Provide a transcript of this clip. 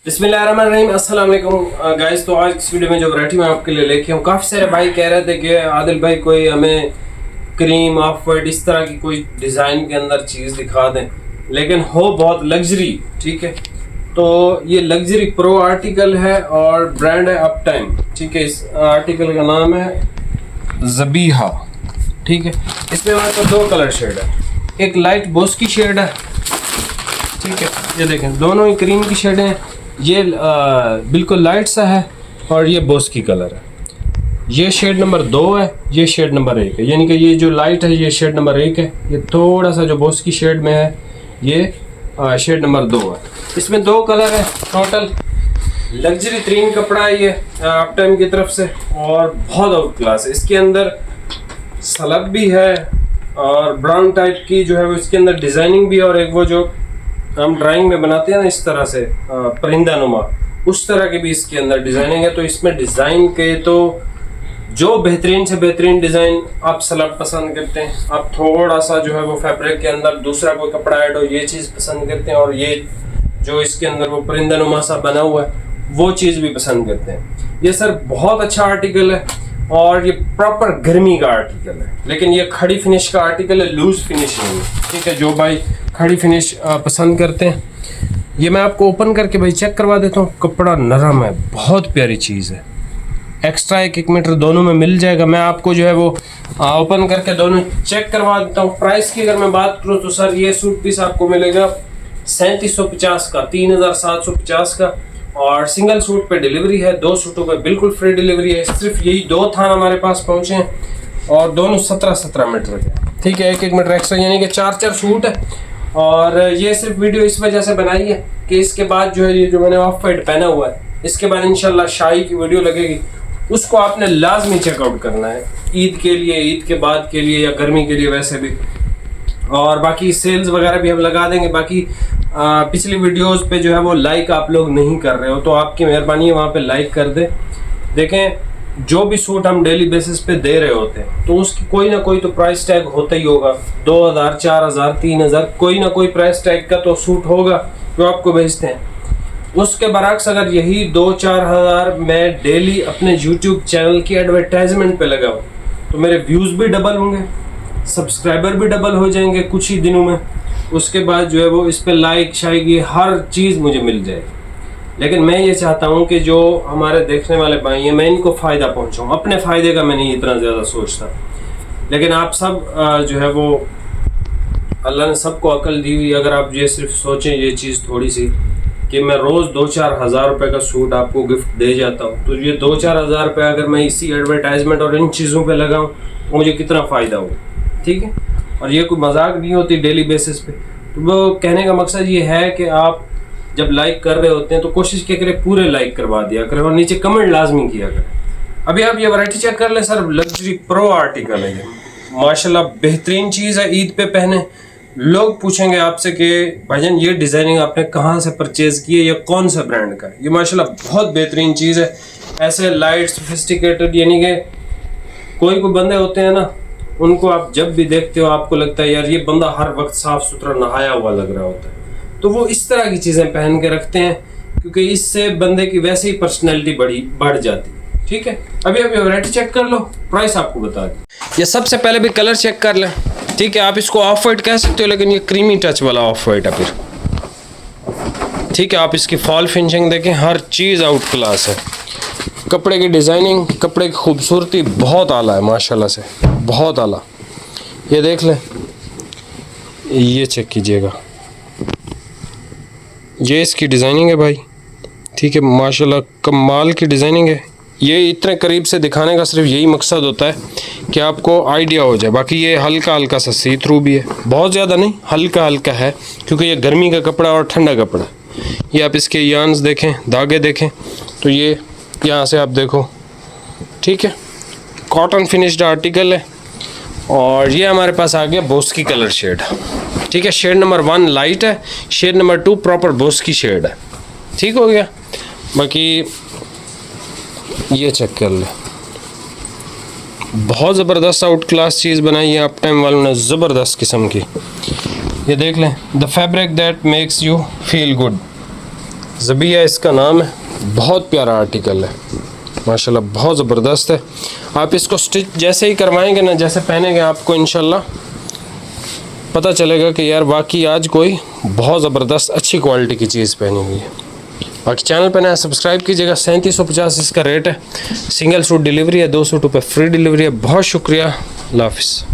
बिस्मिल्लाहिर्रहमानिर्रहीम, अस्सलाम वालेकुम गाइस। तो आज इस वीडियो में जो वैरायटी मैं आपके लिए लेके हूँ, काफ़ी सारे भाई कह रहे थे कि आदिल भाई कोई हमें क्रीम ऑफ वाइट इस तरह की कोई डिज़ाइन के अंदर चीज़ दिखा दें, लेकिन हो बहुत लग्जरी। ठीक है, तो ये लग्जरी प्रो आर्टिकल है और ब्रांड है अप टाइम। ठीक है, इस आर्टिकल का नाम है ज़बीहा। ठीक है, इसमें हमारे पास दो कलर शेड है, एक लाइट बोस की शेड है। ठीक है, ये देखें दोनों ही क्रीम की शेड हैं। ये बिल्कुल लाइट सा है और ये बोस की कलर है। ये शेड नंबर 2 है, ये शेड नंबर 1 है। यानी कि ये जो लाइट है ये शेड नंबर 1 है, ये थोड़ा सा जो बोस की शेड में है ये शेड नंबर 2 है। इसमें दो कलर है टोटल। लग्जरी तरीन कपड़ा है ये अप टाइम की तरफ से और बहुत आउट क्लास है। इसके अंदर सलब भी है और ब्राउन टाइप की जो है वो इसके अंदर डिज़ाइनिंग भी है, और एक वो जो हम ड्राइंग में बनाते हैं ना इस तरह से परिंदा नुमा, उस तरह की भी इसके अंदर डिज़ाइनिंग है। तो इसमें डिज़ाइन के तो जो बेहतरीन से बेहतरीन डिज़ाइन आप सलब पसंद करते हैं, आप थोड़ा सा जो है वो फैब्रिक के अंदर दूसरा कोई कपड़ा ऐड हो ये चीज़ पसंद करते हैं, और ये जो इसके अंदर वो परिंदा नुमा सा बना हुआ है वो चीज़ भी पसंद करते हैं। ये सर बहुत अच्छा आर्टिकल है और ये प्रॉपर गर्मी का आर्टिकल है, लेकिन ये खड़ी फिनिश का आर्टिकल है, लूज फिनिश नहीं है। ठीक है, जो भाई खड़ी फिनिश पसंद करते हैं, ये मैं आपको ओपन करके भाई चेक करवा देता हूँ। कपड़ा नरम है, बहुत प्यारी चीज़ है। एक्स्ट्रा 1 मीटर दोनों में मिल जाएगा। मैं आपको जो है वो ओपन करके दोनों चेक करवा देता हूँ। प्राइस की अगर मैं बात करूँ तो सर ये सूट पीस आपको मिलेगा 3750 का, 3750 का, और सिंगल सूट पे डिलीवरी है। 2 सूटों पे बिल्कुल फ्री डिलीवरी है। सिर्फ यही 2 थान हमारे पास पहुंचे हैं और दोनों 17-17 मीटर के। ठीक है, 1-1 मीटर एक्स्ट्रा, यानी कि 4-4 सूट है। और ये सिर्फ वीडियो इस वजह से बनाई है कि इसके बाद जो है ये जो मैंने ऑफ वाइट पहना हुआ है, इसके बाद इंशाल्लाह शाही की वीडियो लगेगी, उसको आपने लाजमी चेकआउट करना है ईद के लिए, ईद के बाद के लिए या गर्मी के लिए वैसे भी। और बाकी सेल्स वगैरह भी हम लगा देंगे। बाकी पिछली वीडियोस पे जो है वो लाइक आप लोग नहीं कर रहे हो, तो आपकी मेहरबानी है वहाँ पे लाइक कर दें। देखें, जो भी सूट हम डेली बेसिस पे दे रहे होते हैं तो उसकी कोई ना कोई तो प्राइस टैग होता ही होगा। 2000, 4000, 3000, कोई ना कोई प्राइस टैग का तो सूट होगा जो आपको भेजते हैं। उसके बरक्स अगर यही 2-4 हज़ार मैं डेली अपने यूट्यूब चैनल की एडवर्टाइजमेंट पे लगाऊं तो मेरे व्यूज़ भी डबल होंगे, सब्सक्राइबर भी डबल हो जाएंगे कुछ ही दिनों में। उसके बाद जो है वो इस पे लाइक शायगी हर चीज़ मुझे मिल जाएगी। लेकिन मैं ये चाहता हूँ कि जो हमारे देखने वाले भाई हैं मैं इनको फ़ायदा पहुँचाऊँ। अपने फ़ायदे का मैं नहीं इतना ज़्यादा सोचता, लेकिन आप सब जो है वो अल्लाह ने सबको अकल दी हुई। अगर आप ये सिर्फ सोचें ये चीज़ थोड़ी सी कि मैं रोज़ 2-4 हज़ार रुपये का सूट आपको गिफ्ट दे जाता हूँ, तो ये 2-4 हज़ार रुपये अगर मैं इसी एडवर्टाइजमेंट और इन चीज़ों पे लगाऊँ तो मुझे कितना फ़ायदा हो। ठीक है, और ये कोई मजाक नहीं होती डेली बेसिस पे। तो वो कहने का मकसद ये है कि आप जब लाइक कर रहे होते हैं तो कोशिश क्या करें पूरे लाइक करवा दिया करें और नीचे कमेंट लाजमी किया करें। अभी आप ये वैरायटी चेक कर लें सर, लग्जरी प्रो आर्टिकल है ये, माशाल्लाह बेहतरीन चीज़ है। ईद पे पहने लोग पूछेंगे आपसे कि भाईजान ये डिज़ाइनिंग आपने कहाँ से परचेज़ की है या कौन सा ब्रांड का है। ये माशाल्लाह बहुत बेहतरीन चीज़ है। ऐसे लाइट सोफिस्टिकेटेड, यानी कि कोई बंदे होते हैं ना, उनको आप जब भी देखते हो आपको लगता है यार ये बंदा हर वक्त साफ सुथरा नहाया हुआ लग रहा होता है, तो वो इस तरह की चीज़ें पहन के रखते हैं क्योंकि इससे बंदे की वैसे ही पर्सनैलिटी बढ़ जाती है। ठीक है, अभी वैरायटी चेक कर लो, प्राइस आपको बता दें। ये सबसे पहले भी कलर चेक कर लें। ठीक है, आप इसको ऑफ वाइट कह सकते हो, लेकिन ये क्रीमी टच वाला ऑफ वाइट है फिर। ठीक है, आप इसकी फॉल फिनिशिंग देखें, हर चीज़ आउट क्लास है। कपड़े की डिज़ाइनिंग, कपड़े की खूबसूरती बहुत आला है माशाल्लाह से, बहुत आला। ये देख लें, ये चेक कीजिएगा, ये इसकी डिज़ाइनिंग है भाई। ठीक है, माशाल्लाह कमाल की डिज़ाइनिंग है। ये इतने करीब से दिखाने का सिर्फ यही मकसद होता है कि आपको आइडिया हो जाए। बाकी ये हल्का हल्का सा सी थ्रू भी है, बहुत ज़्यादा नहीं, हल्का हल्का है क्योंकि ये गर्मी का कपड़ा और ठंडा कपड़ा। ये आप इसके यान्स देखें, धागे देखें, तो ये यहाँ से आप देखो। ठीक है, कॉटन फिनिश्ड आर्टिकल है। और ये हमारे पास आ गया बोस की कलर शेड। ठीक है, शेड नंबर 1 लाइट है, शेड नंबर 2 प्रॉपर बोस की शेड है। ठीक हो गया। बाकी ये चेक कर ले, बहुत ज़बरदस्त आउट क्लास चीज़ बनाई है अप टाइम वालों ने, ज़बरदस्त किस्म की। ये देख लें, the fabric that makes you feel good. Zabia इसका नाम है, बहुत प्यारा आर्टिकल है माशाल्लाह, बहुत ज़बरदस्त है। आप इसको स्टिच जैसे ही करवाएंगे ना, जैसे पहनेंगे, आपको इंशाल्लाह पता चलेगा कि यार वाकई आज कोई बहुत ज़बरदस्त अच्छी क्वालिटी की चीज़ पहनी हुई है। बाकी चैनल पर नया सब्सक्राइब कीजिएगा। 3750 इसका रेट है। सिंगल सूट डिलीवरी है, 2 सूटों पे फ्री डिलीवरी है। बहुत शुक्रिया, अल्लाह हाफ़िज़।